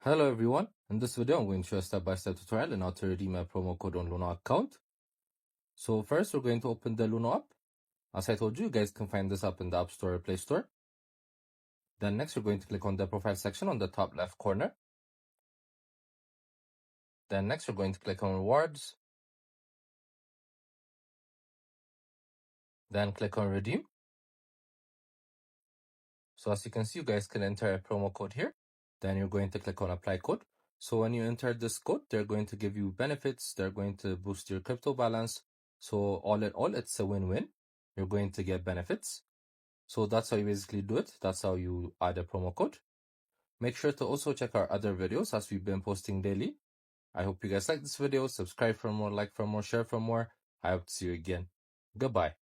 Hello everyone, in this video I'm going to show a step-by-step tutorial on how to redeem a promo code on Luno account. So first we're going to open the Luno app. As I told you, you guys can find this app in the App Store or Play Store. Then next we're going to click on the profile section on the top left corner. Then next we're going to click on rewards. Then click on redeem. So as you can see, you guys can enter a promo code here. Then you're going to click on apply code. So when you enter this code, they're going to give you benefits. They're going to boost your crypto balance. So all in all, it's a win-win. You're going to get benefits. So that's how you basically do it. That's how you add a promo code. Make sure to also check our other videos as we've been posting daily. I hope you guys like this video. Subscribe for more, like for more, share for more. I hope to see you again. Goodbye.